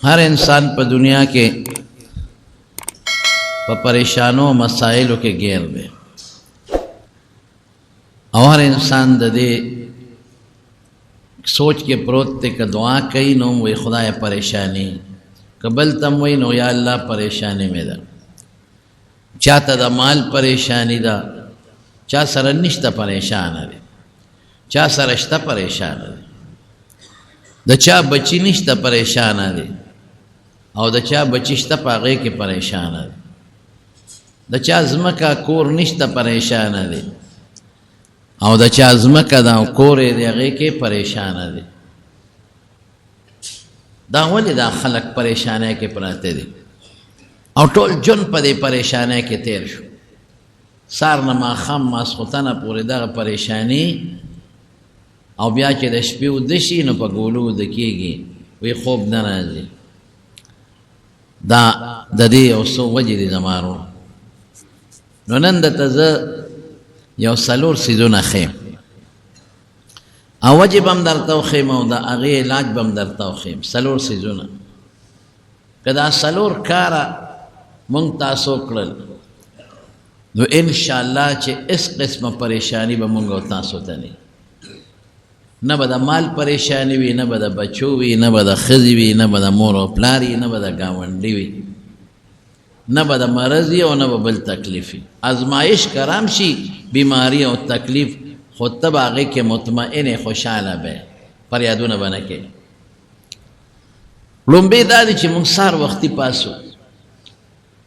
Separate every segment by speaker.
Speaker 1: हर इंसान पर दुनिया के परेशानों मसाइलों के घेर में और हर इंसान दे सोच के प्रोते का दुआ कई नो वही खुदा परेशानी कबल तम वही नो या अल्लाह परेशानी में दा चाहता दा माल परेशानी दा चा सरनिश्ता परेशान है चा सरश्ता परेशान है द चा बची निश्ता परेशान है और द चा बचिश्ता पागे के परेशान है द चा ज़्मका कोर निश्ता परेशान है और द चा ज़्मका दा कोरे दे के परेशान है दा वली दा खलक परेशान है के पराते दे और टोल जुन पदे परेशान है के तेर शो सार नमा खम मासखुताना पूरे दा परेशानी और ब्या के दशपी उद्देशी न पगोलू दकीगी वे खूब न राजी दा ददी और सो वजह जमारो नंद तज यो सलूर सीजोना खेम अवज बम दरता खेम दा अगे इलाज बम दरता खेम सलूर सीजोना कदा सलूर कारा मुंगता सोकल तो इंशाअल्लाह चे इस किस्म परेशानी बमुंगा उतना सोता नहीं न बदा माल परेशानी भी न बदा बच्चों भी न बदा खजी भी न बदा मोरो प्लारी न बदा गावंडी भी न बदा मरजी और न बबल तकलीफ़ी आजमाइश करामशी बीमारी और तकलीफ़ खुद तब आगे के मुतमईन खुशहाल बे पर यादों न बना के लुम्बे दादी ची मुंसार वक्ती पासो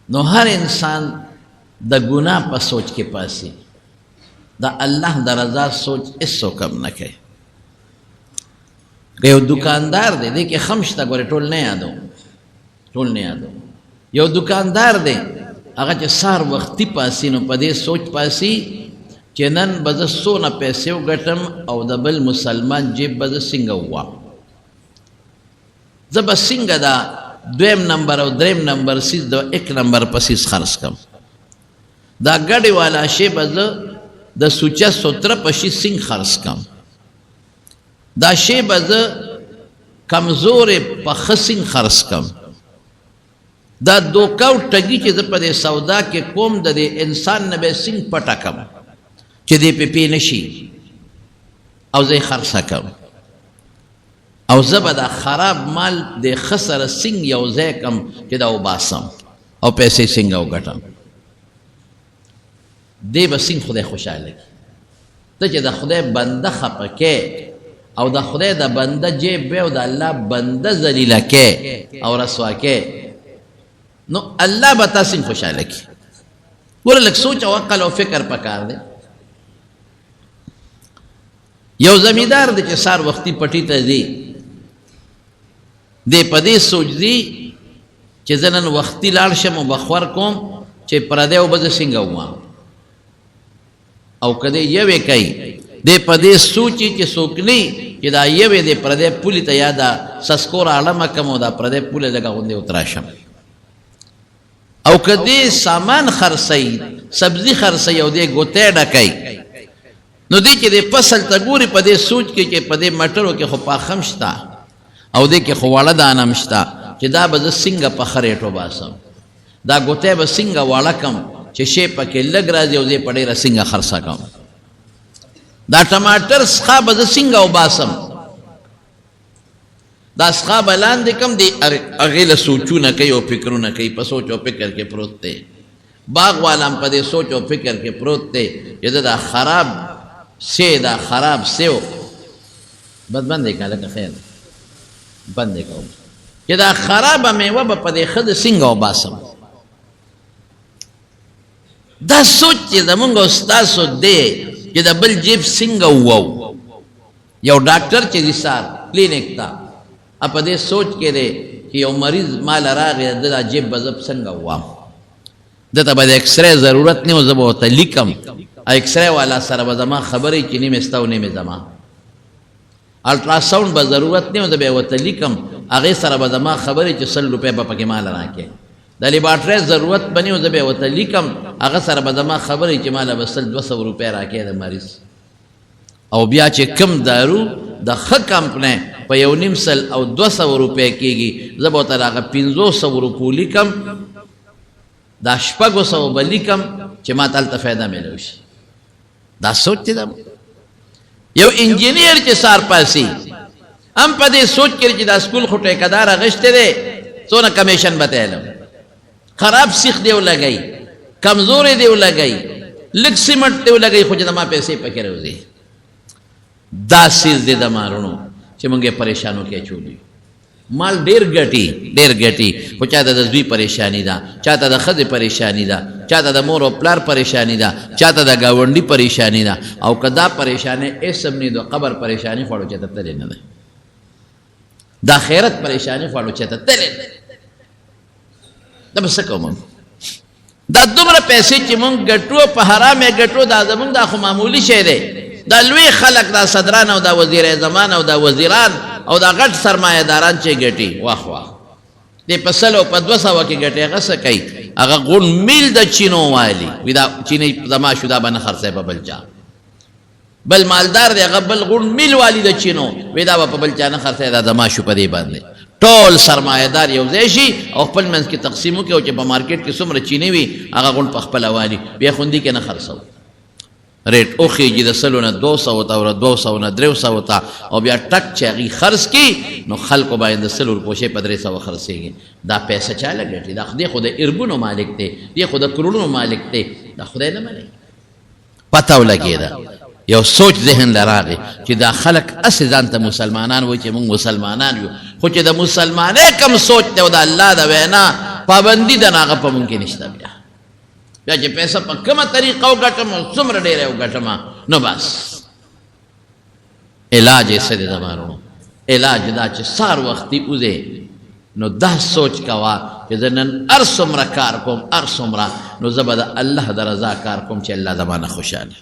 Speaker 1: नो हर इंसान द गुनाह पर सोच के पासी द अल्लाह द रजा सोच इसो कम न के यो दुकानदार दे देखिए खमश तक गोरे टोल नहीं आदो यो दुकानदार दे अगर चे सार वक्ती पासी नो पदे सोच पासी चेनन बज सो न पैसे गटम और दबल मुसलमान जेब बज सिंग हुआ जब सिंग दा द्वेम नंबर और द्रेम नंबर सीज दो एक नंबर पसीस खर्च कम दा गड़ी वाला शे बज द सुचा सोत्र पशी सिंग खर्च कम दा शे बज कमजोर पखसिंग खर्च कम दा दो कौ टगी चे पदे सौदा के कोम दे इंसान नबे सिंग पटा कम चे दे पे नशी और जे खर्चा कम और जबदा खराब माल दे खसर सिंग यौजे कम के दा उबासम और पैसे सिंग गटम दे बसिंग खुदे खुशहाल लगी तो चे दा खुदे बंदा खपके और दा खुदे दा बंदा जेब बे और दा अल्लाह बंदा जलीला के और रसवा के नो अल्लाह बता सिंह खुशहाल की बोले लग सोच और अक्ल और फिक्र पकार दे यो जमींदार दे के सार वक्ती पटी तजी दे पदे सोच दी चे जनन वक्ती लाड़शम बखवर कोम चे परदे और बज सिंह हुआ और कदे ये वे कई दे पदे सूची चे सोकनी कि दा ये वे दे परदे पुली तयादा सस्कोर आलम कम दा परदे पुले लगा उन्दे उतराशम और कदे सामान खरसई सब्जी खरसई और दे गोते डकई नो दे के दे फसल तगूरी पदे सूच के पदे मटरों के खुपा खमशता और दे के खुवाला दानमशता कि दा बज सिंग पखरेटो बासम दा गोते ब सिंग वाला कम चेशे पके लग राजे उदे पड़े रसिंगा खरसा कम दा टमाटर स्खा बज सिंगा उबासम दा स्खा बलान दे कम दे अगेल सोचू न कई और फिक्रू न कई पसोचो फिक्र के प्रोते बाग वाला पदे सोचो फिक्र के प्रोते ये दा खराब से बद बंदे का लगा खैर बंदे का ये दा खराब में वह पदे खद सिंगा उबासम दा सोच दा मुंगो उस्तासो दे कि दा बल जेब सिंगा हुआ यो डॉक्टर चे रिसार क्लिनिक था अब दे सोच के दे कि यो मरीज माल रा गया दा जेब बजब संगा हुआ दता बद एक्सरे जरूरत नहीं हो जब होता लिकम एक्सरे वाला सर बजमा खबर चीनी में स्तावने में जमा अल्ट्रासाउंड ब जरूरत नहीं हो जब होता लिकम आगे सर बजमा खबर चल रुपये बपके माल रा के दली बाटरे जरूरत बनी हो जबे होता लिकम अगर सर बदमा खबर है कि माला बसल 200 रुपये राके द मरीज और ब्या चे कम दारू द ख कंपनी په 1.5 او 200 روپۍ کېږي زه به ورته هغه 500 روپو لیکم دا 600 به لیکم چې ما ته هلته فایده میلو شي دا سوچ دی دا یو انجینیر چې سار پاسي هم په دې سوچ کې چې دا سکول خو ټیکهدار اغشتی دی څونه کمیشن به ته علم خراب سیخ دی ولګئ کمزورې دی ولګئ لږ سیمنټ دی ولګئ خو چې د ما پیسې پکې راوځي دا سیز دی د مارونو چې موږ یې پریشانو کې اچولي مال ډېر ګټي خو چاته د زوی پریشانی ده چاته د ښځې پریشانی ده چاته د مور او پلار پریشانی ده چاته د ګاونډي پریشانی ده او که دا پریشانی اسم نه د قبر پریشانی خوړو چاته تللی نه ده د آخرت پریشانی خوړو چاته تللی نه دا به څه کوم دا دومره پیسې چې مونږ ګټو په حرام یې ګټو دا زمونږ دا خو معمولي شی دی دا لوی خلق دا صدران او دا وزیر زمان او دا وزیران او دا غټ سرمایه داران چې ګټي واخ واخ دې په 100 او په 200 کې ګټي هغه څه کوي هغه غون میل د چینو والی وي دا چینی زما شو دا به نه خرڅی په بل چا بل مالدار دی هغه بل غون میل والی د چینو وي دا به په بل چا نه خرڅی دا زما شو په دې باندې ټول سرمایه دار یو ځای شي او خپل منځ کې تقسیم وکړي او چې په مارکیټ کې څومره چینی وي هغه غون په خپله والي بیا خوندي کې نه خرڅوي ریټ وخیږي د 100 نه 200 ته او 200 نه 300 ته او بیا ټک چې هغې خرڅ کړي نو خلکو باندې د 100 روپو شی په 300 خرڅېږي دا پیسه چا لګټي دا خدای خو د اربونو مالک دی دی خو د کروڑونو مالک دی دا خدای نه مالک پته ولګېده یو سوچ ذهن له راغی چې دا خلک هسې ځان ته مسلمانان وایي چې موږ مسلمانان یو خو چې د مسلمانۍ کم سوچ دی او د الله د وینا پابندي ده نو هغه په موږ کې نشته بیا چې پیسه په کومه طریقه وګټم او څومره ډېره وګټم نو بس علاج یې څه دی د مارونو علاج دا چې سار وختي وځې نو دا سوچ کوه چې زه نن هر څومره کار کوم هر څومره نو زه به د الله د رضا کار کوم چې الله زمانه خوشحاله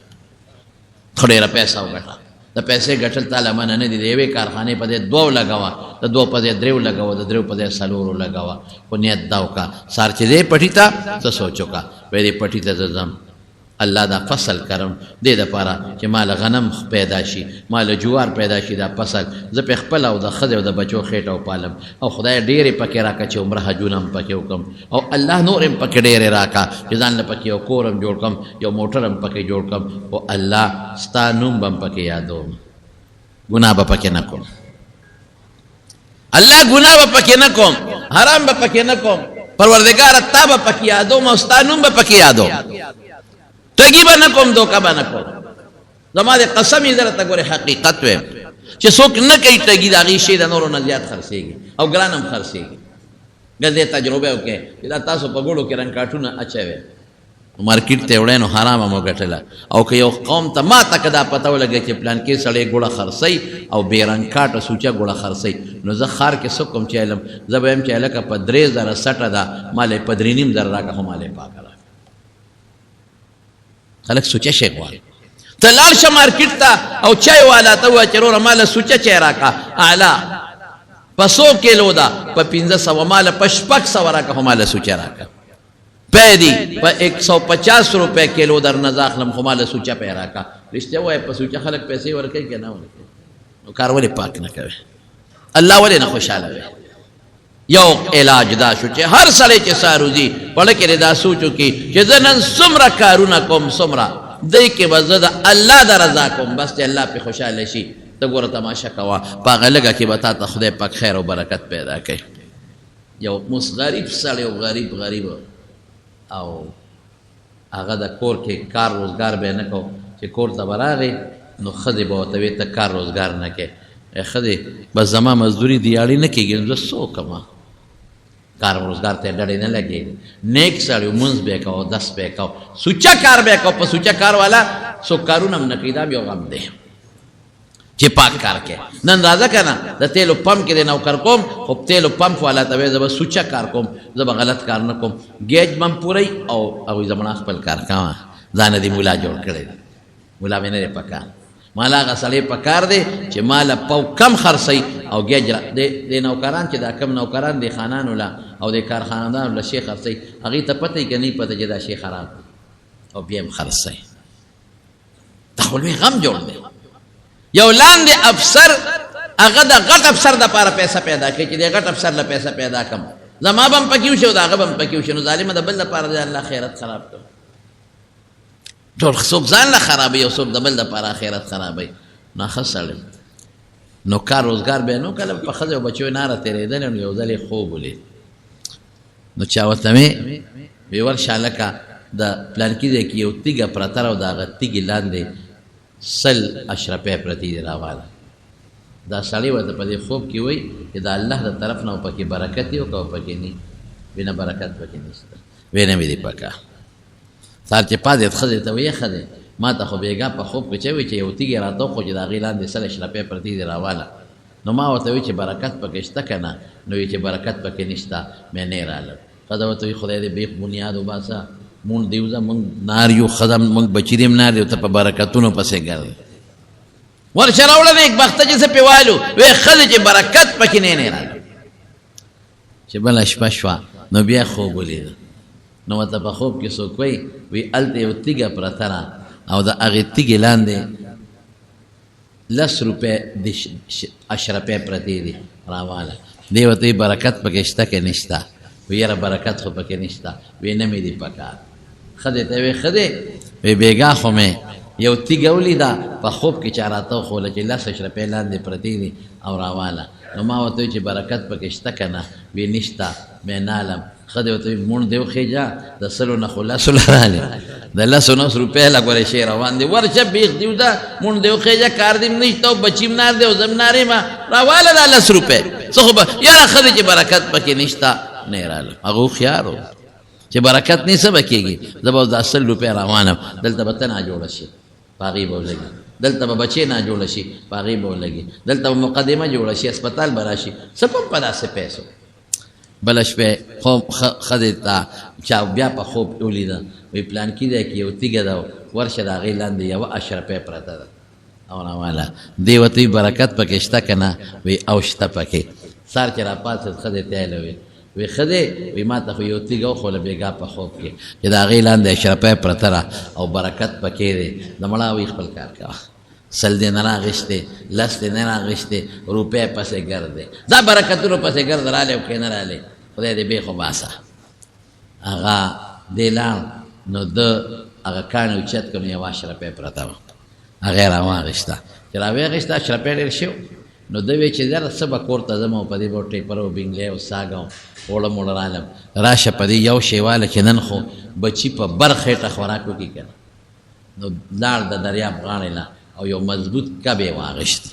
Speaker 1: خو ډېره پیسه وګټه د پیسې ګټل تعالی منع نه دي د یوې کارخانې په ځای 2 لګوه د 2 په ځای 3 لګوه د 3 په ځای 4 لګوه خو نیت دا وکړه سار چې دی پټي ته څه سوچ وکړه وایي دې پټي ته زه ځم الله دا فصل کرم دې دپاره چې مال غنم پیدا شي مال جوار پیدا شي دا فصل زه پې خپله او د ښځې او د بچو خېټه وپالم او خدای ډېرې پکې راکړه چې عمره حجونه هم پکې وکړم او الله نور هم پکې ډېرې راکړه چې ځان له پکې یو کور هم جوړ کړم یو موټر هم پکې جوړ کړم او الله ستا نوم به هم پکې یادوم ګناه به پکې نه کوم الله ګناه به پکې نه کوم حرام به پکې نه کوم پروردګاره تا به پکې یادوم او ستا نوم به پکې یادوم ټګي به نه کوم دوکه به نه کوم زما د قسم یې درته ګورې حقیقت ویم چې څوک نه کوي ټګي د هغې شی د نورو نه زیات خرڅېږي او ګران هم خرڅېږي ګزې تجربه وکړې چې دا تاسو په ګوړو کې رنګ کاټونه اچوئ مارکیټ ته وړی نو حرامه مو ګټله او که یو قوم ته ما ته که دا پته ولګی چې پلانکې سړی ګوړه خرڅوي او بې رنګ کاټه سوچه ګوړه خرڅوي نو زه ښار کې څه کوم چې علم زه به یم چې هلکه په 3000 سټه ده ما له یې په 3.5 راکړه خو ما له یې پاکه راکړه خلک سوچه شی غواړي ته لاړ شه مارکیټ ته او چای والا ته ووایه چې وروره ما له سوچه چای راکړه اعلی په 100 کیلو ده په 1500 ما له په 600 راکړه خو ما له سوچه راکړه پیدی په 150 روپے کیلو در نزاخلم خو ما له سوچه پی راکړه رښتیا وایه په سوچه خلک پیسې ورکوي که نه ورکوي نو کار ولې پاک نه کوي الله ولې نه خوشحاله وي یو علاج دا شو چې هر سړی چې ساروزي پړه کې دا سوچو کې چې زه نن څومره کارونه کوم څومره دی کې به زه د الله د رضا کوم بس چې الله پې خوشحاله شي ته ګوره تماشه کوه په هغه لږه کې به تا ته خدای پاک خیر او برکت پیدا کوي یو مس غریب سړی او غریب او هغه د کور کې کار روزګار به نه کو چې کور ته به راغی نو ښځې به ورته وایي ته کار روزګار نه کوې ښځې بس زما مزدوري دیاړې نه کېږي نو زه څه وکړم کار روزګار ته ډډې نه لګېږي نیک سړی لمونځ به یې کوه دس به یې کوه سوچه کار به یې کوه په سوچه کار والا څوک کارونه هم نه کوي دا بیا غم دی چې پاک کار کوي نن راځه که نه د تیلو پمپ کې د نوکر کوم خو تیلو پمپ والا ته وایي زه به سوچه کار کوم زه به غلط کار نه کوم ګیج به هم پوری او هغوی زمړه خپل کار کوه ځانه دې ملا جوړ کړی دی ملا مې نه دی پکار مالا هغه سړی پکار دی چې ماله پو کم خرڅوي او ګیج د نوکران چې دا کم نوکران د خانانو له او د کارخانهدارو له شی خرڅوي هغې ته پته یي که نه پته چې دا شی خراب او بیا هم خرڅوي دا خو لوی غم جوړ دی یو لاندې افسر هغه د غټ افسر د پاره پیسې پیدا کړي چې د غټ افسر له پیسې پیدا کم زما بم پکیو شو دا هغه بم پکیو شو. ظالم د بل لپاره د الله خیرت خراب کړ. ټول څوک ځان له خرابوي او څوک د بل لپاره خیرت خرابوي. نو خسړل نو کار روزګار به نو کله په خځه او بچو ناره تیرېدل نو یو ځلې خوب ولید. نو چا ورته مې وی ورشه لکه د پلان کې دی کې یو تیږه پرته او د هغه تیږې لاندې 100 اشرفې پرتې دي راواله. دا سړی ورته په دې خوب کې وایي چې د الله د طرف نه پکې برکت یو کو پکې نه بنا برکت پکې نشته. وینه مې دی پکا سار چې پاتې خځه ته وایي خځه ما ته خو بیګا په خوب کې چې یو تیږه راته خو چې د هغې لاندې 100 اشرفې پرتې دي راواله. نو ما ورته وایي چې برکت پکې شته که نه؟ نو وایي چې برکت پکې نشته. مې نه رالم. ښځه ورته وایي خدای دې بیخ بنیاد وباسه مونږ دیوزه مونږ نار یو ښځه مونږ بچي دې هم نار یو ته په برکتونو پسې ګرځي. ورشه راوړه د یک بخته چې څه پې والو وی ښځې چې برکت پکې نه رالم. چې بله شپه شوه نو بیا خوب ولیده. نو ورته په خوب کې څوک وایي وی هلته یو تیږه پرته ده او د هغې تیږې لاندې 10 روپۍ د اشرفې پرتې دي راواله. دی ورته برکت پکې شته که نشته؟ وی یاره برکت خو پکې نشته. وی نه مې دي پکار. ښځې ته وی ښځې وی بیګا خو مې یو تیږه ولیده په خوب کې چا راته وښوله چې 10 اشرفې لاندې پرتې دي او راواله. نو ما ورته وی چې برکت پکې شته که نه؟ وی نشته. مې نالم. ښځې ورته وی مونږ دې وخېجه د 100 نه خو 10 رالې د 10 روپۍ لا ګورې شی روان دي. ورشه بیخ دیو ده مونږ دې وخېجه کار دې نشته او بچیم نار دی او زم نار یم راواله دا 10 روپۍ څه خو به یاره ښځې چې برکت پکې نشته نه رالم. هغه هوښیار و چې برکت نه څه به کېږي زه به دا 100 روپۍ روانم دلته به ته ناجوړه شي په هغې به ولګي دلته به بچې ناجوړه شي په هغې به ولګي دلته به مقدمه جوړه شي اسپتال به راشي څه کوم په داسې پیسو. بله شپې خوب ښځې ته چا بیا په خوب ولیده وی پلان کې دی کې یو تیږه ده ورشه د هغې لاندې 1 اشرفۍ پرته ده او راواله. دی ورته وی برکت پکې شته که نه؟ وی او شته پکې. سار چې راپاڅېد ښځې ته یې وی وی ښځې وی ما ته خو یو تیږه وښوله بیګا په خوب کې چې د هغې لاندې اشرفۍ پرته ده او برکت پکې دی. د مړه وی خپل کار کوه 100 دې نه راغېشتې 10 دې نه راغېشتې روپۍ پسې ګرځې دا برکتونو پسې ګرځ رالې او که نه رالې خدای دې بیخ وباسه. هغه دی لاړ نو ده هغه کاڼي اوچت کړ نو 1 اشرفۍ پرته وه هغه یې راواغېسته. چې راویغېسته اشرفۍ ډېر ښې نو ده وی چې یاره څه به کور ته ځم او په دې به ټیپر او بینګلی او ساګ او اوړه موړه رالم راشه په دې یو شی واله چې نن خو بچي په بر خېټه خوراک وکړي که نه. نو لاړ د دریاب غاړې له او یو مضبوط کب یې واغېست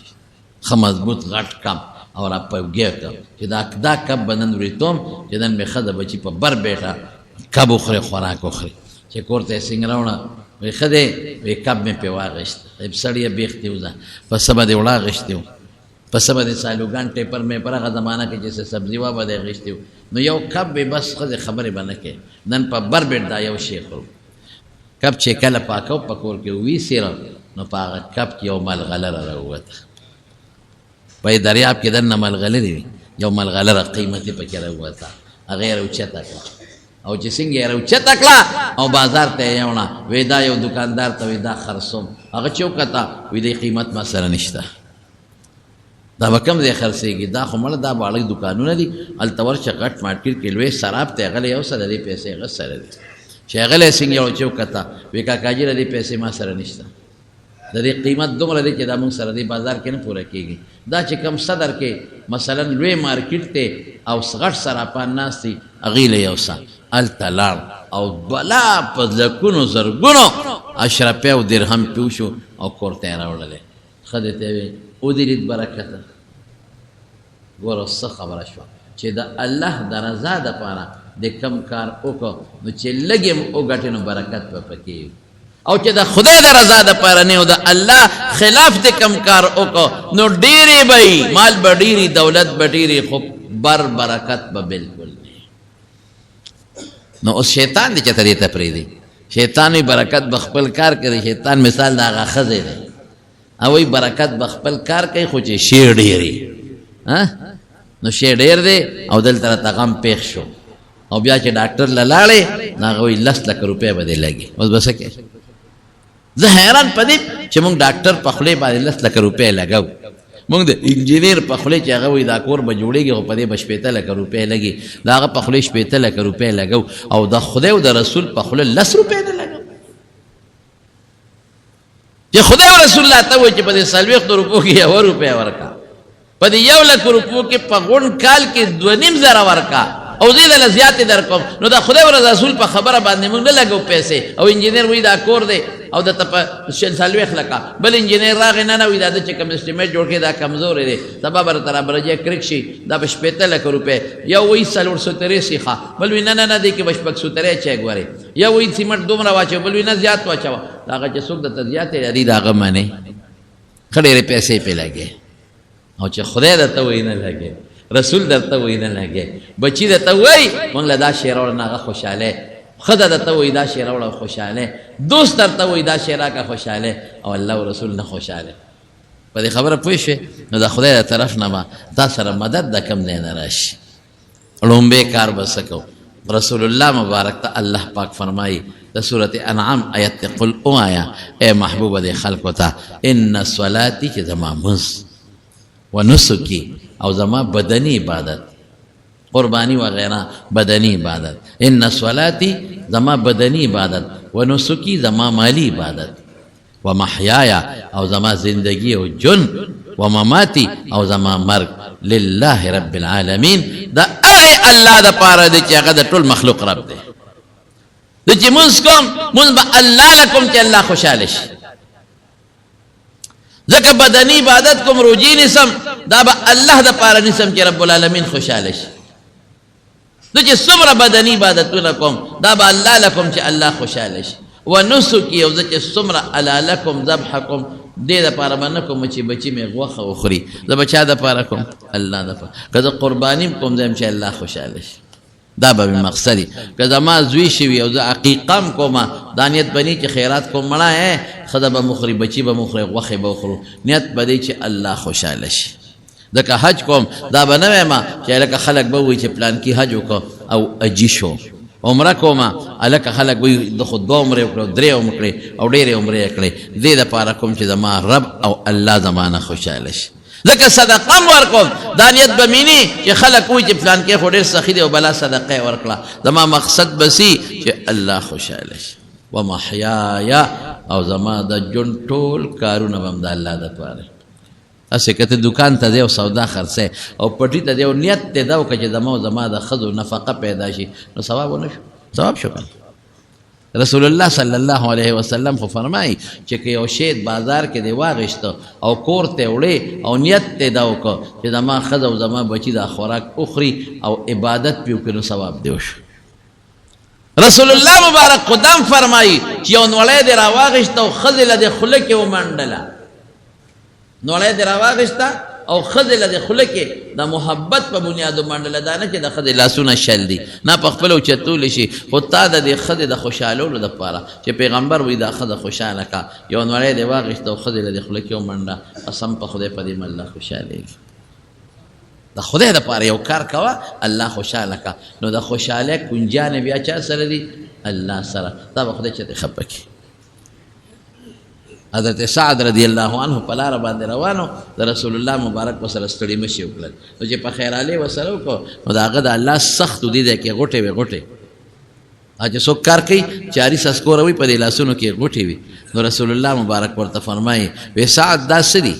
Speaker 1: ښه مضبوط غټ کب او را پوګې کړ چې دا کب به نن وریتوم چې نن مې ښځه بچي په بر بیټه کب وخوري خوراک وخوري. چې کور ته یې څنګه راوړه وی ښځې وی کب مې پې واغېست سړی یې بیختې وځه پسه به دې وړه اغېستې و پسه به دې سالوګان ټیپر مې پر هغه زمانه کې چې سبزي وا به دې اغېستې و نو یو کب به بس ښځې خبرې به نه کوې نن په بر بیټ دا یو شی خورو. کب چې کله پاکو په کور کې ویسېره نو په هغه کب کې یو ملغلره راووته په دریاب کې دننه ملغلرې وي یو ملغلره قیمتي پکې راووته هغه یې راوچته کړه او چې څنګه یې راوچته کړه او بازار ته یې یوړه وی دا یو دکاندار ته وی دا خرڅوم هغه چې وکته وی دې قیمت ما سره نشته دا به کوم ځای خرڅېږي دا خو مړه دا باړک دکانونه دي هلته ورشه غټ مارکېټ کې لوی سراب ته هغه یو سره دې پیسې هغه سره دي چې هغه یې څنګه یو چې وکته وی کاکاجي دې پیسې ما سره نشته د دې قیمت دومره دی چې دا موږ سره دې بازار کې نه پوره کېږي. دا چې کم صدر کې مثلا لوی مارکېټ ته او غټ سراپان ناست دي هغې له یو څه هلته لاړ او بلا په لکونو زرګونو اشرفۍ او درهم پې وشو او کور ته یې راوړلې. ښځې ته یې ویل ودرېد برکته ګوره څه خبره شوه چې د الله د رضا دپاره د کم کار وکړو نو چې لږ یې وګټې نو برکت به پکې وي او چې د خدای د رضا دپاره نه او د الله خلاف د کم کار وکړو نو ډېرې به وي مال به ډېرې دولت به ډېرې خو بر برکت به بلکل نه. نو اوس شیطان دی چې ته دې ته پرېږدي شیطان وي برکت به خپل کار کوي. شیطان مثال د هغه ښځې دی او وایي برکت به خپل کار کوي خو چې شی ډېر نو شی ډېر دی او دلته راته غم پېښ شو او بیا چې ډاکټر له لاړې نو هغه وایي 10 لک روپۍ به دې لګي. اوس به څه کوې؟ زه حیران په دې چې موږ ډاکټر په خولې باندې 10 لک روپۍ لګو مونږ د انجینیر په خولې چې هغه وایي دا کور به جوړېږي خو په دې به 15 لکه روپۍ لګي د هغه په خولې 15 لکه روپۍ لګو او د خدای او د رسول په خوله 10 روپۍ نه لګو چې خدای او رسول الله ته وایي چې په دې 40 روپو کې 1 روپۍ ورکا په دې 1 لک روپو کې په غون کال کې 2.5 زره ورکا او زه دې زیاتې درکوم نو دا خدای او رسول په خبره باندې موږ نه لګو پیسې او انجینیر وایي دا کور دی او د ته 40 لکه بل انجینیر راغی نه وایي دا د چې کوم اسټیمیټ جوړ کړي دا کمزورې دی سبا به تر برجه کرک شي دا به 15 لکه روپۍ یو وایي 430 ښه بل وایي نه نه دی کې به 630 چیک ورې یو وایي سیمنټ دومره واچو بل وایي نه زیات واچوه دا هغه چې څوک درته زیاتې لري د هغه منې ښه ډېرې پیسې پرې لګې او چې خدای درته وایي نه لګې رسول درته وایي نه لګې بچي درته وایي موږ له دا شی راوړه نه هغه خوشحالی خدا درته وایي دا شی راوړه خوشحالی دوست درته وایي دا شی راکړه خوشحالی او الله او رسول نه خوشحالی په دې خبره پوه شوې نو د خدای د طرف نه به تا سره مدد د کم ځای نه راشي لومبی کار به څه کوو رسول الله مبارک ته الله پاک فرمایي د سورت انعام آیت ته قل اوایا اے محبوب د خلقو ته ان صلاتي چې زما منځ و نسکی او زما بدنی عبادت قربانی وغیرہ بدنی عبادت ان صلاتی زما بدنی عبادت و نسکی زما مالی عبادت و محیایا او زما زندگی او جن و مماتی او زما مرگ لله رب العالمین دا اغی اللہ دا پارا دی چی اغا دا طول مخلوق رب دی دا چی منز کم منز با اللہ لکم چی اللہ خوشالش ذکر بدنی عبادت کم روجی نسم دا با اللہ دا پارا نسم چی رب العالمین خوشالش دا چی سمر بدنی عبادتو نکم دا با اللہ لکم چی اللہ خوشالش و نسکی او دا چی سمر علا لکم ذبحکم دے دا پارا بنکم چی بچی میں غوخ اخری دا بچا دا پارا کم اللہ دا پارا کدا قربانیم کم زیم چی اللہ خوشالش دا با مقصدی کدا ما زوی شوی او دا عقیقام کوما دانیت بنی چی خیرات کم منا ہے خدا با مخری بچی با مخری غوخی با اخرو نیت بدی چی اللہ خوشالش دکا حج کوم دا بنوی ما چی لکا خلق بوی چی پلان کی حجو کو او اجی شو عمره کوما الکه خلک وی د خود 2 عمره وکړو 3 عمره او ډېرې عمره کړې دې د پاره کوم چې زما رب او الله زمانه خوشاله شي ځکه صدقه ورکوم دانیت بمینی چې خلک وی چې فلان کې خو ډېر سخی دی او بلا صدقه ورکړه زما مقصد بسی چې الله خوشاله شي و محیایا او زما د جون ټول کارونه هم د الله د پاره اسه کته دکان ته دیو سودا خرڅه او پټی ته دیو نیت ته داو که چې زما د خزو نفقه پیدا شي نو ثواب ونشو ثواب شو رسول الله صلی الله علیه وسلم خو فرمایي چې یو شی بازار کې دی واغشت او کور ته وړي او نیت ته داو که چې زما خزو او زما بچی د خوراک اخري او عبادت پیو کړو ثواب دیو شو رسول الله مبارک قدام فرمایي چې یو نوړې دی راواغشت او خزل د خله کې ومنډله نوړی دې راواغېسته او ښځې له دې خوله کې د محبت په بنیادو منډله دا نه چې د ښځې لاسونه شل دي نه په خپله اوچتولی شي خو تا د دې ښځې د خوشحالولو دپاره چې پیغمبر وایي دا ښځه خوشحاله کا یو نوړی دې واغېسته او ښځې له دې خوله کې ومنډه قسم په خدای په دې م الله خوشحالېږي د خدای دپاره یو کار کوه الله خوشحاله کا نو د خوشحالۍ کنجانې بیا چا سره دي الله سره دا به خدای چېرې خفه کړي حضرت سعد رضی الله عنه په لاره باندې روانو د رسول الله مبارک وسره ستړي مشي وکړل نو چې په خیرالې وسره وکړو نو د هغه د الله سخت دي دی کې غوټې وې غوټې چې څوک کار کوي چاري سسکوره وي په دې لاسونو کې غوټې وي نو رسول الله مبارک ورته فرمایي وی سعد دا څه دي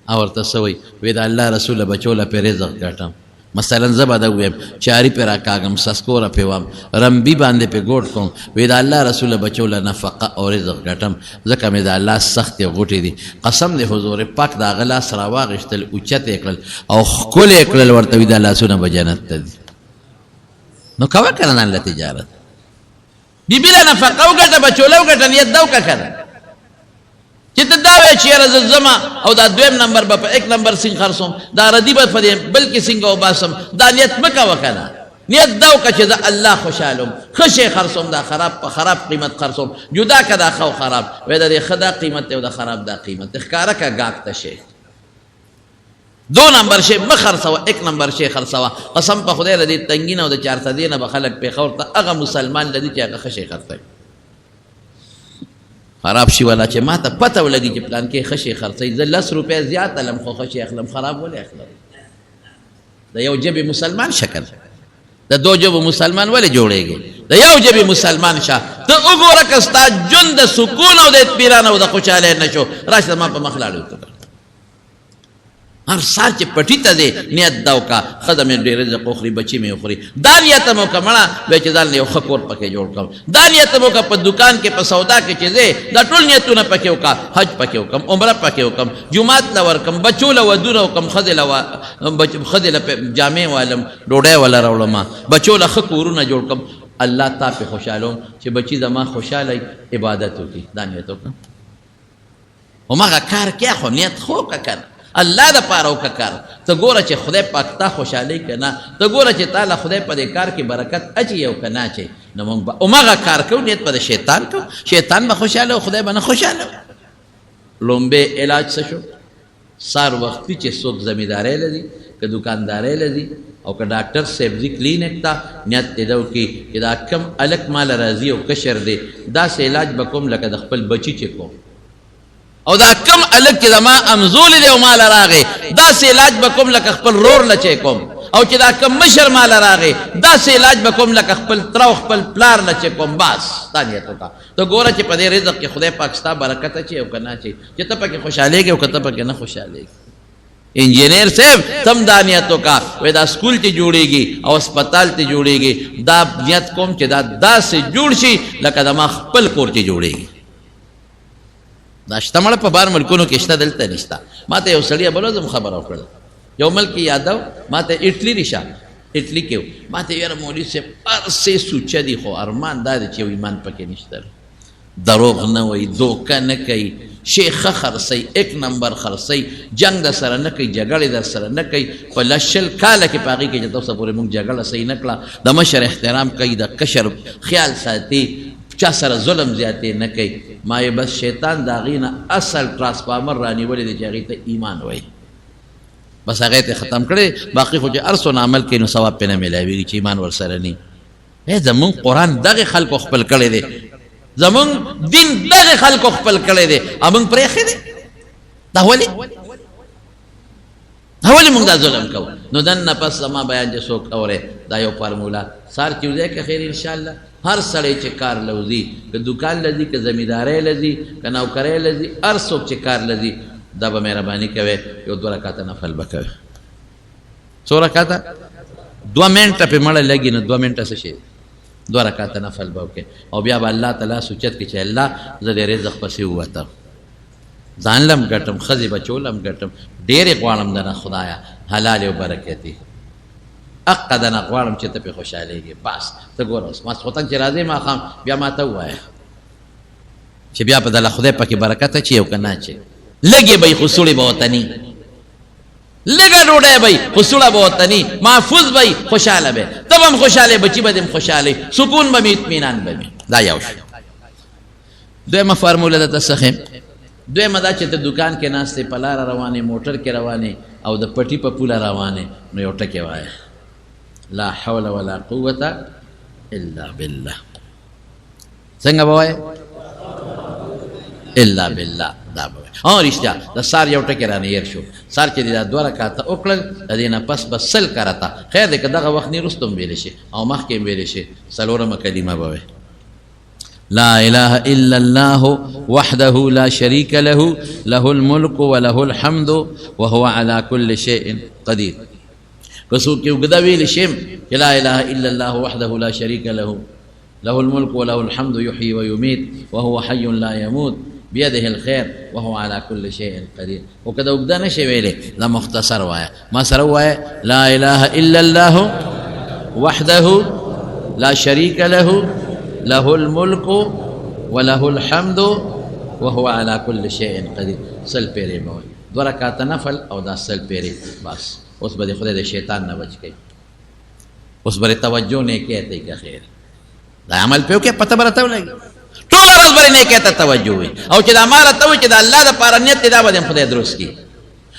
Speaker 1: او ورته څه وایي وی د الله رسوله بچوله پې رزق ګټم مثلا زبا دا ویم چاری پہ راکاگم سسکورا پہ وام رمبی باندے پہ گوٹ کم وی دا اللہ رسول بچولا نفقہ اور رزق گٹم زکا میں دا اللہ سخت غوٹی دی قسم دے حضور پاک دا غلا سراواغشتل اوچت اکلل او خکل اکلل ورطوی دا اللہ سونا بجانت دی نو کوا کرنا اللہ تجارت بی بلا نفقہ گٹا بچولا گٹا نیت داو کا کرنا چې ته دا وایې چې یاره زه ځمه او دا 2 نمبر به په 1 نمبر سینګ خرڅوم دا ردي به په دې بل کې سینګ وباسم دا نیت مه کوه که نه نیت دا وکړه چې زه الله خوشحالوم ښه شی خرڅوم دا خراب په خراب قیمت خرڅوم جدا که دا ښه او خراب وایي د دې ښه دا قیمت دی او د خراب دا قیمت دی ښکاره که ګاک ته شی 2 نمبر شی مه خرڅوه 1 نمبر شی خرڅوه قسم په خدای د دې تنګي نه او د چارسدې نه به خلک پېښور ته هغه مسلمان لدي چې هغه ښه شی خرڅوي خراب شي والا چې ما ته پته ولګي چې پلان کې ښه شی خرڅوي زه 10 روپۍ زیات الم خو ښه شی اخلم خراب ولې اخلم د یو ژبې مسلمان شکل د دو ژبو مسلمان ولې جوړېږي د یو ژبې مسلمان شه ته وګوره که ستا ژوند د سکون او د اطمینان او د خوشحالۍ نه شو راشه ما په مخ لاړې وکړه هر سال چې پټي ته دی نیت دا وکړه ښځه مې ډېر رزق وخوري بچي مې وخوري دا نیت مې وکړه مړه بیا چې ځان له یو ښه کور پکې جوړ کړم دا نیت مې وکړه په دکان کې په سودا کې چې دی دا ټول نیتونه پکې وکړه حج پکې وکړم عمره پکې وکړم جومات له ورکړم بچو له ودونه وکړم ښځې له جامې والم ډوډۍ والا راوړم بچو له ښه کورونه جوړ کړم الله تا پې خوشحالوم چې بچي زما خوشحاله عبادت وکړي دا نیت وکړم هماغه کار کې خو نیت خو وکړه الله د پاره وکړه کار ته ګوره چې خدای پاک تا خوشحالۍ که نه ته ګوره چې تا له خدای په دې کار کې برکت اچي او که نه اچي نو موږ به هماغه کار کوو نیت به د شیطان کوو شیطان به خوشحاله او خدای به نه خوشحاله لومبې علاج څه شو سار وختي چې څوک زمیندارۍ له ځي که دکاندارۍ له ځي او که ډاکټر صاحب ځي کلینک ته نیت دې ده وکړي چې دا کم الک ماله راځي او کشر دی داسې علاج به کوم لکه د خپل بچي چې کوم او دا کم الک چې زما امزول دی او مال راغی داسې علاج به کوم لکه خپل رور لچې کوم او چې دا کم مشر مال راغی داسې علاج به کوم لکه خپل تر او خپل پلار لچې کوم بس دا نیت وکړه ته ګوره چې په دې رزق کې خدای پاک ستا برکت اچي او که نه اچي چې ته پکې خوشحالېږې او که ته پکې نه خوشحالېږې انجینیر صاحب تم دا نیت وکړه وایي دا سکول چې جوړېږي او اسپتال چې جوړېږي دا نیت کوم چې دا داسې جوړ شي لکه زما خپل کور چې جوړېږي دا شته مړه په بار ملکونو کې شته دلته نشته ما ته یو سړی بلو زم خبره وکړه یو ملک یادو ما ته اټلی ریشه اټلی کې ما ته یاره مولوي صاحب هر څه سوچه دي خو ارمان دا دی چې یو ایمان پکې نشته دروغ نه وایي دوکه نه کوي شی ښه خرڅوي 1 نمبر خرڅوي جنګ در سره نه کوي جګړې در سره نه کوي په لشل کاله کې په هغې کې چې تاسو پورې موږ جګړه صحیح نه کړه د مشر احترام کوي د کشر خیال ساتي چا سره ظلم زیاتې نه کوي ما یې بس شیطان د هغې نه اصل ټرانسفارمر رانیولی دی چې هغې ته ایمان وایي بس هغې ته ختم کړی باقي خو چې هر څونه عمل کوي نو ثواب پرې نه میلاوېږي چې ایمان ورسره نه زمونږ قرآن دغې خلکو خپل کړی دی زمونږ دین دغې خلکو خپل کړی دی او موږ پرېښی دی دا ولې موږ دا ظلم کوو نو دننه پس زما بیان چې څوک اورې دا یو فارموله سار چې وځی که خیر انشاءالله هر سړی چې کار لوځي که دکان لځي که زمیندارۍ لځي که نوکرۍ لځي هر څوک چې کار لځي دا به مهرباني کوي یو 2 رکعته نفل به کوي څو رکعته 2 منټه پې مړه لګي نو 2 منټه څه شي 2 رکعته نفل به وکړي او بیا به الله تعالی سوچت کړي چې الله زه د رزق پسې ووتم ځان لم ګټم ښځې بچو لم ګټم ډېرې غواړم دنه خدایه حلال او برکتي اقا دنه غواړم چې ته پې خوشحالېږې بس ته ګوره اوس ماسخوتن چې راځې ماښام بیا ما ته ووایه چې بیا په دله خدای پکې برکت اچي او که نه اچي لږې به یې خو سوړې به ورته ني لږه ډوډۍ به یې خو سوړه به ورته ني محفوظ به یې خوشحاله به ته به هم خوشحالې بچي به دې هم خوشحالې سکون به مې اطمینان به مې دا یو شو دویمه فارموله درته څه ښیم دویمه دا چې ته دکان کې ناستې په لاره روانې موټر کې روانې او د پټي په پوله روانې نو یو ټکې وایه لا حول ولا قوة الا بالله څنګه به وایې الا بالله دا به وایې رښتیا د سار یو ټکې رانه هېر شو سار چې دا 2 رکعته وکړل د دې نه پس به 100 کرته خیر دی که دغه وخت نه وروسته هم ویلی شي او مخکې هم ویلی شي 4مه کلمه به وایې لا إله إلا الله وحده لا شريك له له الملك وله الحمد وهو على كل شيء قدير كسوك يوجد ويل شيم لا إله إلا الله وحده لا شريك له له الملك وله الحمد يحيي ويميت وهو حي لا يموت بيده الخير وهو على كل شيء قدير وكذا وجد نشي ويلي لا مختصر وايا ما سروا لا إله إلا الله وحده لا شريك له له الملك وله الحمد وهو على كل شيء قدير 100 پیری موي 2 رکعات نفل او دا 100 پیری بس اوس به خدای د شیطان نه بچ کی اوس به توجه نه کېته که خیر دا عمل په کې پته برته ولګي ټول ورځ به نه کېته توجه وي او چې دا مال ته چې دا الله د پاره نیت دا به خدای درست کی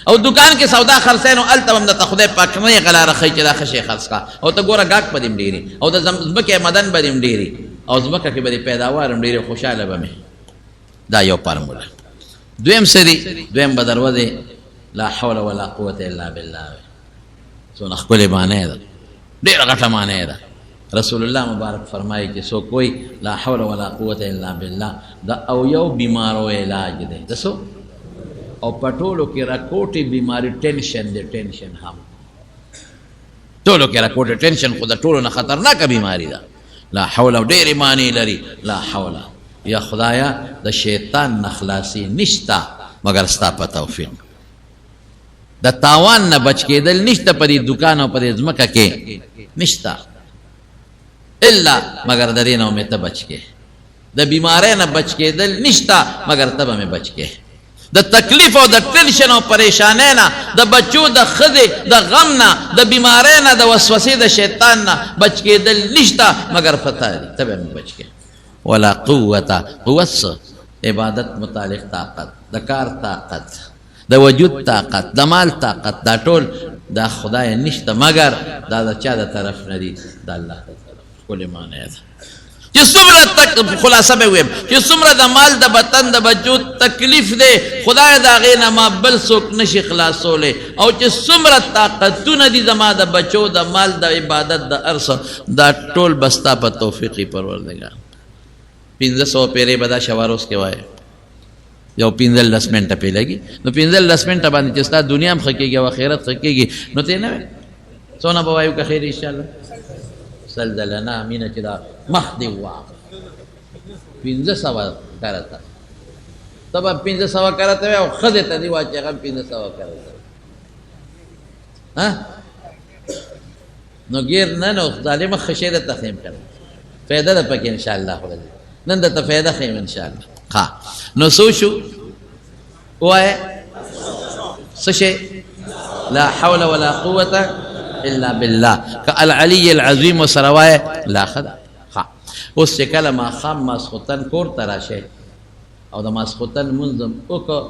Speaker 1: او دکان کې سودا خرڅینو التم د خدای پاک نه غلا رخی چې دا خشي خرڅ کا او ته ګوره گاک پدیم ډیری او د زمکه مدن پدیم ډیری او زمکه کې به پیداوار ډیره خوشاله به مې دا یو فارموله. دویم سری دویم بدرو دی لا حول ولا قوة الا بالله. څونه ښکلې معنی ده، ډېره غټه معنی ده. رسول الله مبارک فرمایي چې څوک کوئی لا حول ولا قوة الا بالله دا او یو بیمارو علاج دی. دسو او پټولو کې راکوټي بیماری ټینشن دی، ټینشن هم ټولو کې راکوټي ټینشن خو د ټولو نه خطرناکه بیماری ده. لا حول ډېرې معنی لري. لا حول یا خدایا د شیطان نه خلاصي نشته مگر ستا په توفیق. د تاوان نه بچ کېدل نشته په دې دکان او په دې ځمکه کې نشته الا مگر د دې نه مې ته بچ کې. د بیمارۍ نه بچ کېدل نشته مگر ته به مې بچ کې. د تکلیف او د ټینشن او پریشانۍ نه، د بچو د ښځې د غم نه، د بیمارۍ نه، د وسوسې د شیطان نه بچ کېدل نشته مگر پتا دی ته به مې بچ کې. ولا قوة قوت عبادت متعلق طاقت، د کار طاقت، د وجود طاقت، د مال طاقت، دا ټول دا خدای نشته مگر دا د چا د طرف نه دي، د الله د طرف. ښکلې معنی ده چې څومره تک خلاصه به ویم چې څومره د مال د بدن د وجود تکلیف دی خدای د هغې نه ما بل څوک نشي خلاصولی، او چې څومره طاقتونه دي زما د بچو د مال د عبادت د هر څه دا ټول به ستا په توفیقي پروردګار. 1500 پیرې به دا شواروس کې وایي، یو 15 منټه پې لګي، نو 15 منټه باندې چې ستا دنیا هم ښه کېږي او آخرت ښه کېږي نو ته نه وایې څونه به وایو که خیر انشاءالله. سلدلنا مینه چې دا مخ دې واغ 1500 کرته ته به 1500 کرته وایې او ښځې ته دې وایي چې هغه 1500 کرته نو ګیر نه نو ظالمه ښه شی درته ښیم کړه فایده ده پکې انشاءالله. خدای نن درته فایده ښیم انشاءالله. ها نو څه شو وایې څه شی لا حول ولا قوة الا بالله كالعلي العظيم وسره وایې لا خدا. ها اوس چې کله ماښام ماسخوتن کور ته راشئ او د ماسخوتن لمونځ وکړو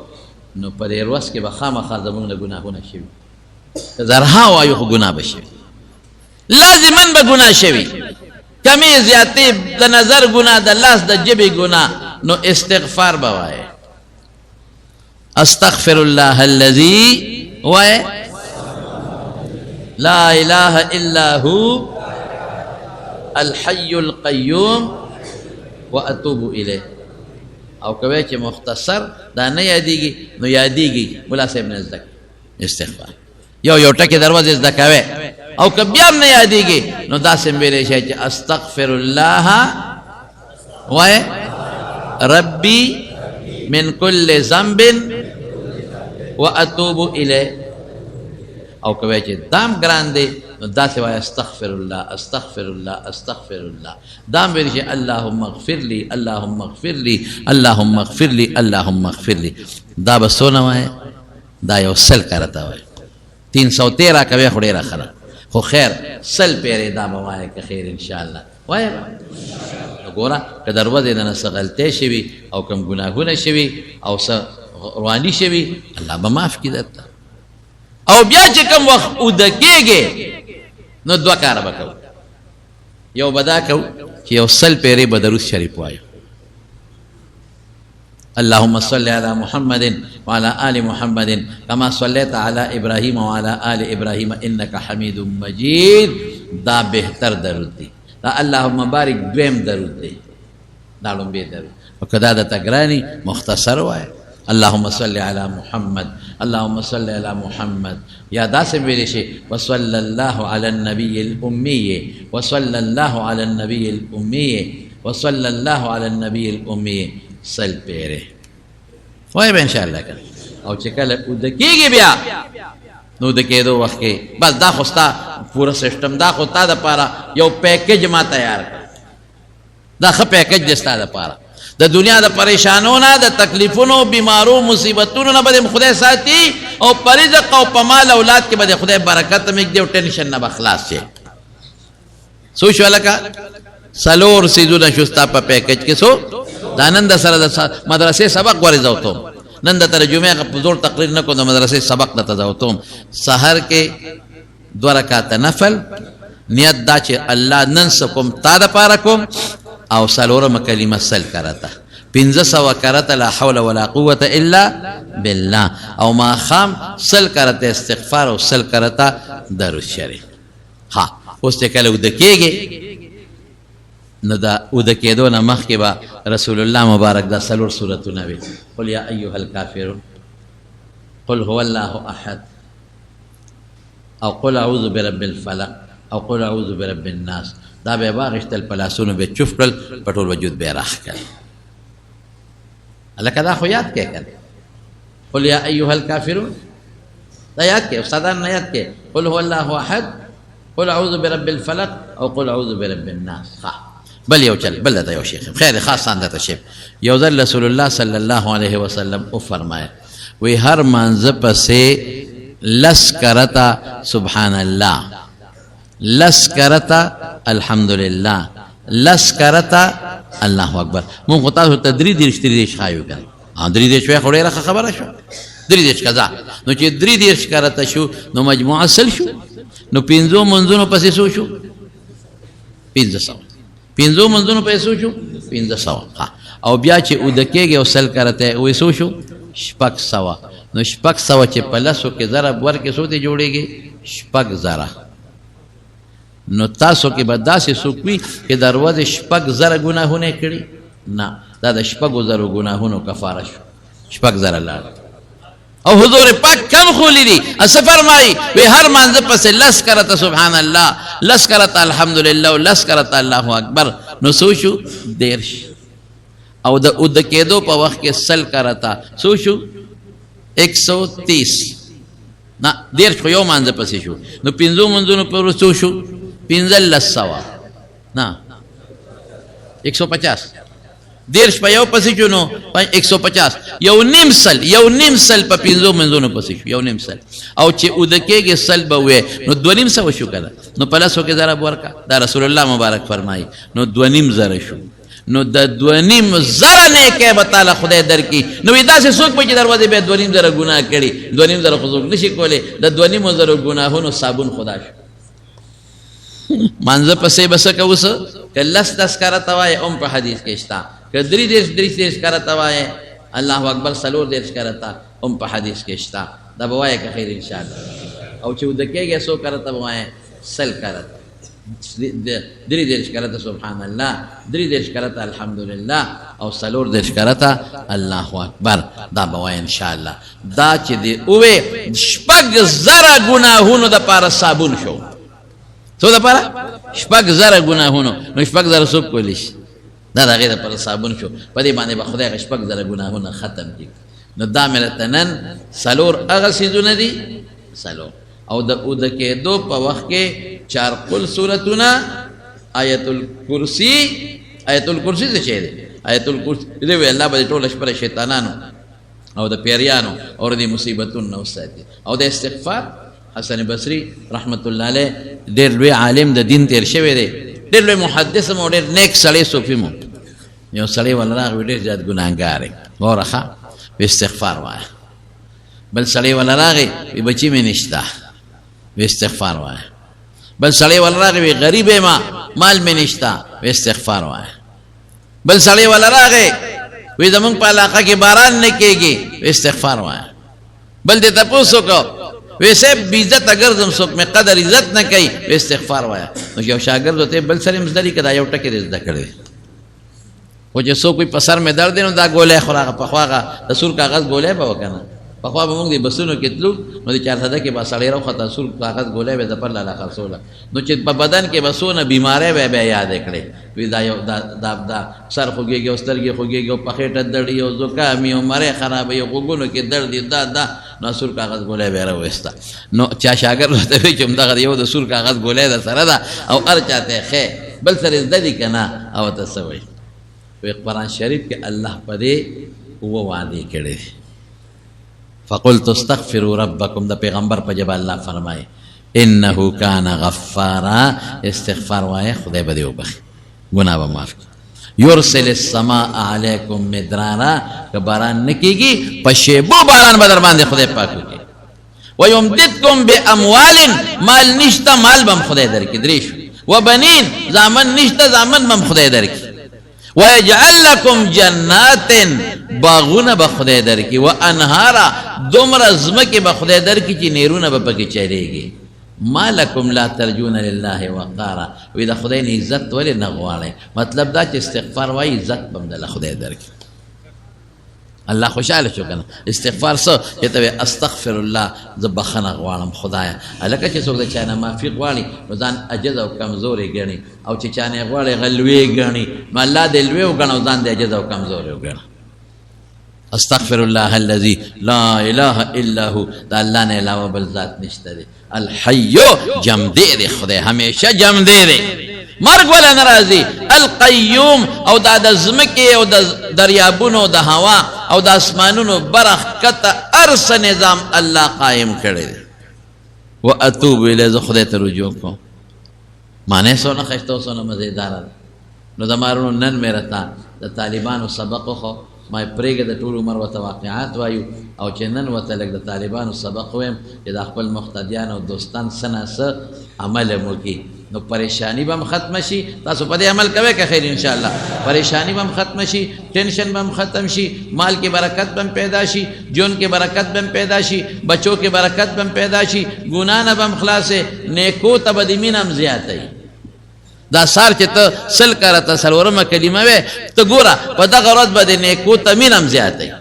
Speaker 1: نو په دې ورځ کې به خامخا زموږ نه ګناهونه شوي، که زرها وایو خو ګناه به شوي، لازما به ګناه شوي، کمی زیاتې د نظر ګناه، د لاس د ژبې ګناه. نو استغفار به وایې استغفر الله الذي وایې لا اله الا هو الحي القيوم واتوب الیه. او کوي چې مختصر دا نه یادېږي نو یادېږي ملا صاحب نه زده استغفار یو ټکي دروازه زده کوي، او که بیا هم نه یادېږي نو داسې ویلی شي چې استغفر الله وایې ربي من كل ذنب واتوب الیه. او کوي چې دام ګران دی نو داسې وایي استغفر الله استغفر الله استغفر الله. دام ویلی شي اللهم اغفر لي اللهم اغفر لي اللهم اغفر لي اللهم اغفر لي. دا به څونه وایي دا یو سل کرته وایي 313 کوي خو ډېره ښه ده، خو خیر سل پیرې دا به وایي که خیر انشاءالله وایي. ګوره که د ورځې نه څه غلطۍ شوي او کوم ګناهونه شوي او څه رواني شوي الله به معاف کړي درته. او بیا چې کوم وخت اوده کېږي نو دوه کاره به کوو، یو به دا کوو چې یو سل پیرې به درود شریف وایو اللهم صل على محمد وعلى آل محمد كما صليت على إبراهيم وعلى آل إبراهيم إنك حميد مجيد. دا بهتر درود دی. دا اللهم بارک دویم درود دی، دا لومبی درود. وکدا د تګرانی مختصر وای اللهم صل على محمد اللهم صل على محمد. یا داسې ویلی شي وصلى الله على النبي الأمي وصلى الله على النبي الأمي وصلى الله على النبي الأمي. سل پیره وای به انشاءالله کنه. او چې کله اوده کېږي بیا نو د کېدو وخت کې بس دا خو ستا پوره سسټم دا خو تا دپاره یو پیکج ما تیار کړ، دا ښه پیکج دی ستا دپاره. د دنیا د پریشانو نه، د تکلیفونو، بیمارو، مصیبتونو نه به دې خدای ساتي، او په رزق او په مال اولاد کې به دې خدای برکت هم ایږدي او ټینشن نه به خلاص شي. څو شو هلکه څلور څیزونه شو ستا په پیکج کې. څو دا نن د سره د مدرسې سبق ورزوتم، نن د ترجمې په زور تقریر نه کوم، د مدرسې سبق درته زوتم. سحر کې 2 رکعات نفل، نیت دا چې الله نن څه کوم تا دپاره کوم، او څلورمه کلمه سل کرته 1500 کرته لا حول ولا قوة الا بالله، او ما خام 100 کرته استغفار او 100 کرته درود شریف. ها اوس ته کله ودکیږي نو دا ودکیدو نه مخکې به رسول الله مبارک دا 3 سورتونه وي. قل یا ایها الکافرون، قل هو الله احد، او قل اعوذ برب الفلق، او قل اعوذ برب الناس. دا به واغشتل پلاسونو به چوف کړل، په ټول وجود به راخ کړل. لکه دا خو یاد کې کړل، قل یا ایها الکافرون دا یاد کې، استادان نه یاد کې، قل هو الله احد، قل اعوذ برب الفلق، او قل اعوذ برب الناس. بل یو چل بل دا یو شیخ خیر خاص اندته شیخ یو ځل رسول الله صلی الله علیه وسلم او فرمایا وی هر منځ پسې لس کرتا سبحان الله، لس کرتا الحمدلله، لس کرتا الله اکبر. مونږ تاسو ته درې دیرش خایو کړه، درې دیرش خو ډیره خبره شو، درې دیرش کذا نو چې درې دیرش کرتا شو نو مجموعه سل شو، نو 5 منځونو پسې سو شو 500، 5 منځونو پسې سو شو 500. او بیا چې ودکېږي او سل کرته وې سو شو 600. نو 600 چې په لسو کې ضرب ورکې سو ته جوړېږي 600. نو تاسو کې به داسې څوک وي چې دروازه 600 ګناهونه کړي، نه دا د 600 ګناهونو کفاره شو، 600 لاړ. او حضور پاک کم خولی دی اس فرمائی وی ہر منظر پس لس کرتا سبحان اللہ، لس کرتا الحمدللہ، لس کرتا اللہ اکبر. نو سوشو دیرش. او دا ادکیدو پا وقت کے سل کرتا سوشو 130. نا دیرش خو یو منظر پسی شو، نو 5 منظروں پر سوشو 1500. نا 150. دیرش پا یو پسی شو نو 150. یو نیم سل پا 5 منځونو پسی شو، یو نیم سل. او چې ودکېږي سل به وې نو 2.5 شو کنه، نو پلسو کې ضرب ورکا. دا رسول الله مبارک فرمایي نو 2.5 شو. نو د 2.5 نه کې به تعالی خدای درکې. نو دا څه څوک به چې دروازه به 2.5 ګناه کړي، 2.5 خو څوک نشي کولای. د 2.5 ګناهونو صابون خدا شو. منځ پسې بس کوس کلس تذکرہ توای ام په حدیث کې شتا کدری دیش کرتا وای الله اکبر سلور دیش کرتا ام په حدیث کې شتا دا بوای که خیر ان شاء الله. او چې ودکېږي سو کرتا وای سل کرتا دری دیش کرتا سبحان الله، دری دیش کرتا الحمدلله، او سلور دیش کرتا الله اکبر. دا بوای ان شاء الله. دا چې دی اوه 600 ګناهونو د پاره صابون شو. سو د پاره 600 ګناهونو، نو 600 سو کولیش دا دا غیر پر صابون شو. په دې باندې به خدای 600 ګناهونه ختم کړي. نو دا ملتنن سلور هغه سيزونه دي سلور. او د ودکېدو په وخت کې 4 قل سورتونه، آیت الکرسی څه شی دی؟ آیت الکرسی دی وی الله به ټول شپه شیطانانو او د پیریانو او د مصیبتونو نو ساتي. او د استغفار حسن بصری رحمت الله علیه ډېر لوی عالم د دین تیر شوی دی، ډېر لوی محدث مو، ډېر نیک سړی صوفي مو. یو سړی ولراغ ډېر زیات ګناهګار غورخه به استغفار وای. بل سړی ولراغ به بچی مې نشتا به استغفار وای. بل سړی ولراغ به غریب ما مال مې نشتا به استغفار وای. بل سړی ولراغ وې زمونږ په علاقه کې باران نه کېږي به استغفار وای. بل دې تاسو کو ویسے بیزت اگر زم سوک میں قدر عزت نہ کئی وی استغفار وایا. نو یو شاگرد ہوتے بل سر مزدری کدا یو ٹکی رزدہ کردے وہ جو سو کوئی پسر میں درد نو دا گولے خوراغا پخواغا رسول کاغذ گولے با وکانا پخوا با مونگ دی بسونو کتلو نو دی 400 کے با سڑی رو خطا رسول کاغذ گولے بے دپر لالا خرسولا نو چت پا بدن کے بسونا بیمارے بے یاد اکڑے وی دا سر خوگے گی استر گی خوگے گی پخیٹ دردی و زکامی و مرے خرابی و خوگونو کی دردی دا نو سور کاغذ گولے بے رو استا. نو چا شاگر ہوتے ہوئی چم دا غریو دا سور کاغذ گولے دا سر دا او ار چاہتے خے بل سر از دی کنا او تسوئی. تو ایک قرآن شریف کے اللہ پدے وہ وعدے کڑے فقلت استغفروا ربکم دا پیغمبر پا جب اللہ فرمائے انہو کان غفارا استغفار وائے خدای بدے بخی گناہ با معاف کی. یرسل السماء علیکم مدرارا کہ باران نکی گی پشیبو باران بدر باندے خدای پاکو کی. ویمددکم بی اموال مال نشتا مال بم خدای در کی دریشو. وبنین زامن نشتا زامن بم خدای در کی. وَيَجْعَلْ لَكُمْ جَنَّاتٍ باغونه به خدای درکي وانهارا دومره ځمکې به خدای درکي چې نیرونه به پکې چلیږي. ما لکم لا ترجون لله وقارا، وی د خدای نه عزت ولې نه غواړئ؟ مطلب دا چې استغفار وایي عزت به هم دله خدای درکي. الله خوشحاله شو کنه. استغفار څه چې ته استغفر الله، زه بخښنه غواړم خدایه. هلکه چې څوک د چا نه معافي غواړي نو ځان عجز او کمزوری ګڼي، او چې چا نه غواړي هغه لوی ګڼي، نو الله دې لوی وګڼه او ځان دې عجز او کمزوری وګڼه. استغفر الله الذي لا اله الا هو، دا الله نه علاوه بل ذات نشته دی. الحي جمدی دی خدای، همیشه جمدی دی، مرگ ولا نرازی. القیوم او دا د ځمکې او د دریابونو د هوا او د اسمانونو برخ کته ارس نظام الله قائم کړی دی. و اتوب الیه، زه خدای ته رجوع کوم. معنی سونه خشته او سونه مزیدار ده. نو د مارونو نن مې راته د طالبانو سبق خو ما پرېږه د ټول عمر ورته واقعات وایو، او چې نن ورته لږ د طالبانو سبق ویم چې د خپل مقتدیان او دوستان څه نه څه عمل مو وکړي، نو پریشانی به هم ختمه شي. تاسو په دې عمل کوئ که خیر انشاءالله؟ پریشانی به هم ختمه شي، ټینشن به هم ختم شي، مال کې برکت به هم پیدا شي، جون کې برکت به هم پیدا شي، بچو کې برکت به هم پیدا شي، ګناه نه به هم خلاصې، نیکو ته به د مینه هم زیاتوي. دا سار چې ته سل کرته څلورمه کلمه وې، ته ګوره په دغه ورځ به د نیکو ته مینه هم زیاتوي.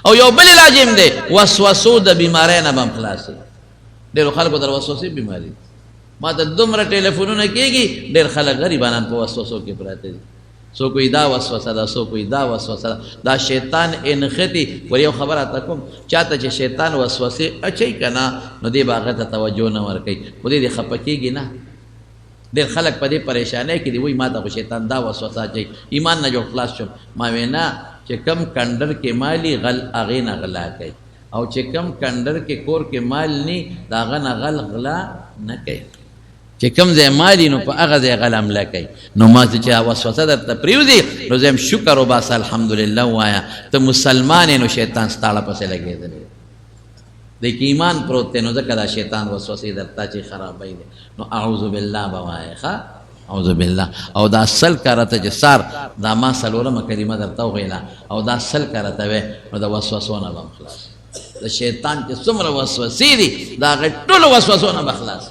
Speaker 1: او یو بل علاج هم دی، وسوسو د بیمارۍ نه به هم خلاصوي. ډېرو خلکو ته وسوسې بیماري دي. ما ته دومره ټلیفونونه کېږي، ډېر خلک غریبانان په وسوسو کې پراته دي. څوک وایي دا وسوسه ده، څوک وایي دا وسوسه ده، دا شیطان انختی. ور یو خبره ته کوم، چاته چې شیطان وسوسې اچوي که نه، نو دې به هغه ته توجه نه ورکوي، خو دې خفه کېږي نه. ډېر خلک په دې پریشانۍ کې دي، وایي ما ته خو شیطان دا وسوسه اچوي، ایمان نه جوړ خلاص شم. ما وی نه، چې کم کندر کې مالي غل هغې نه غلا کوي، او چې کم کندر کې کور کې مال نی د هغه نه غل غلا نه کوي. چې کم ځای مالي نو په هغه ځای غل حمله کوي. نو ما چې وسوسه درته پرېوځي نو زه یم شکر وباسه، الحمدلله ووایه ته مسلمان یې، نو شیطان ستا پسې لګېدلی دی کې ایمان پروت دی، نو ځکه دا شیطان وسوسې درته چې خرابوي دی. نو اعوذ بالله به وایې ښه، اعوذ بالله. او دا سل کرته چې سار دا ما څلورمه کلمه درته وویله، او دا سل کرته وې، نو د وسوسو نه به هم خلاص. د شیطان چې څومره وسوسې دي د هغې ټولو وسوسو نه به خلاص.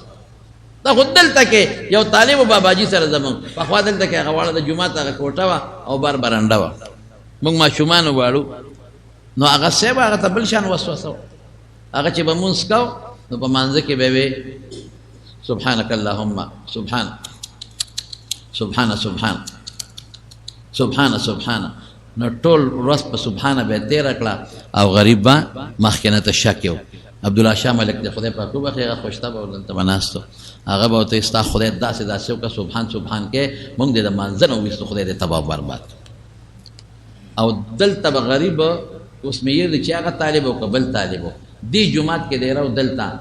Speaker 1: دا خو دلته کې یو طالب باباجي سره زمونږ پخوا دلته کې هغه واړه د جومات هغه کوټه وه او بر برنډه وه، موږ ماشومان وواړو، نو هغه صاحب هغه ته بل شان وسوسه وه. هغه چې به مونځ کو نو په مانځه کې به وې سبحانک اللهم سبحان سبحان سبحان سبحان سبحان، نو ټول ورځ په سبحانه به تېره کړه، او غریب به مخکې نه ته شک یو. عبدالله شاه ملک د خدای پاک وبخښي، هغه خوشته به ورته به ناست و، هغه به ورته ستا خدای داسې داسې وکړه سبحان سبحان کې، موږ دې د مانځه نه وویستو، خدای دې تباه برباد. او دلته به غریب اوس مې یې چې هغه طالب و که بل طالب و، دې جومات کې دی راو دلته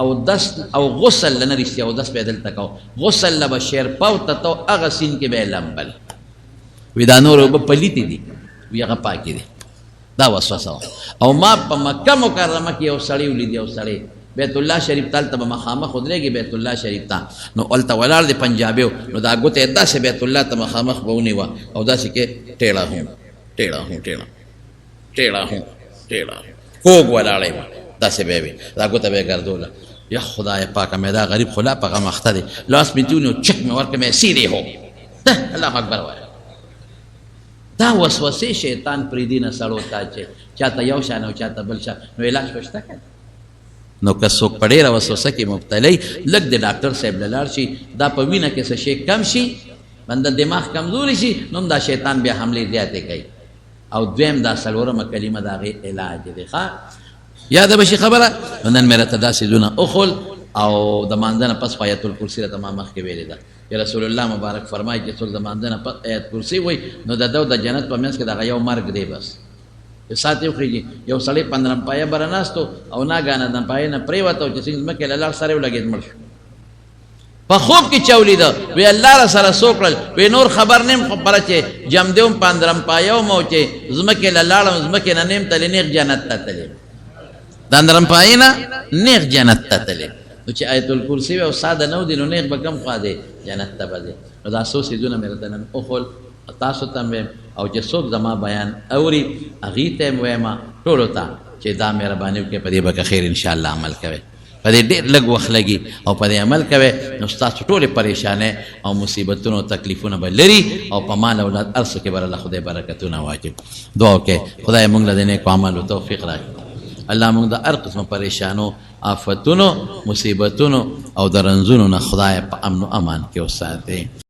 Speaker 1: او دس او غسل نه رښتیا او دس به دلته کو، غسل له به شیرپاو ته تو هغه سین کې به یې لمبل، وی دا نور اوبه پلیتې دي، وی هغه پاکې دي. دا وسوسه وه. او ما په مکه مکرمه کې یو سړی ولید، یو سړی بیت الله شریف ته هلته به مخامخ ودرېږي، بیت الله شریف ته، نو هلته ولاړ دی پنجابی و، نو دا ګوته یې داسې بیت الله ته مخامخ به ونیوه او داسې کې ټیړه هوں ټیړه هوں ټیړه ټیړه هوں ټیړه کوږ ولاړی وه، داسې به وي، دا ګوته به یې ګرځوله. یا خدای پاکه مې دا غریب خو لا په غم اخته دی، لاس مې تونیو چک مې ورکړه مې سیدې هو. الله اکبر وایه. دا وسوسې شیطان پرېږدي نه سړو ته چې چاته یو شان او چاته بل شان، نو علاج خو شته که نو که څوک په ډېره وسوسه کې مبتلی، لږ د ډاکټر صاحب له لاړ شي، دا په وینه کې څه شی کم شي، بنده دماغ کمزوري شي، نو هم دا شیطان بیا حملې زیاتې کوي. او دویم دا څلورمه کلمه د هغې علاج دی. ښه یاده به شي خبره. نو نن مې راته دا څیزونه اخول، او د مانځه نه پس خو آیت الکرسي راته ما مخکې ویلې ده چې رسول الله مبارک فرمایي چې څوک د مانځه نه پس آیت کرسي وایي نو د ده د جنت په منځ کې د هغه یو مرګ دی، بس ساعت یې وخېږي. یو سړی په نرمپایه بره ناست و او ناګانه نرمپایه نه پرېوته او چې څنګه ځمکې له لاړ سره یې ولګېد، مړ شو. په خوب کې چا ولیده، وی الله را سره څه وکړل، وی نور خبر نیم، خو بله چې جمدې وم په نرمپایه وم او چې ځمکې له لاړم، ځمکې نه نیم تلې، نیغ جنت ته تلې، د نرمپایې نه نیغ جنت ته تلې. نو چې آیت الکرسي وي او ساده نه ودي، نو نیغ به کم خوا دی، جنت ته به دی. نو دا څو څیزونه مې راته نن وښول، تاسو ته مې او چې څوک زما بیان اوري هغې ته یې وایم ټولو ته چې دا مهرباني وکړئ په دې به که خیر انشاءالله عمل کوئ په دې ډېر لږ وخت لګي او په دې عمل کوئ نو ستاسو ټولې پریشانۍ او مصیبتونو تکلیفونه به لري او په مال اولاد هر څه کې به الله خدای برکتونه واچوي دعا وکړئ خدای موږ له د نیکو عملو توفیق راکړي الله موږ د هر قسمه پریشانو آفتونو مصیبتونو او د رنځونو نه خدای په امن و امان کې وساتئ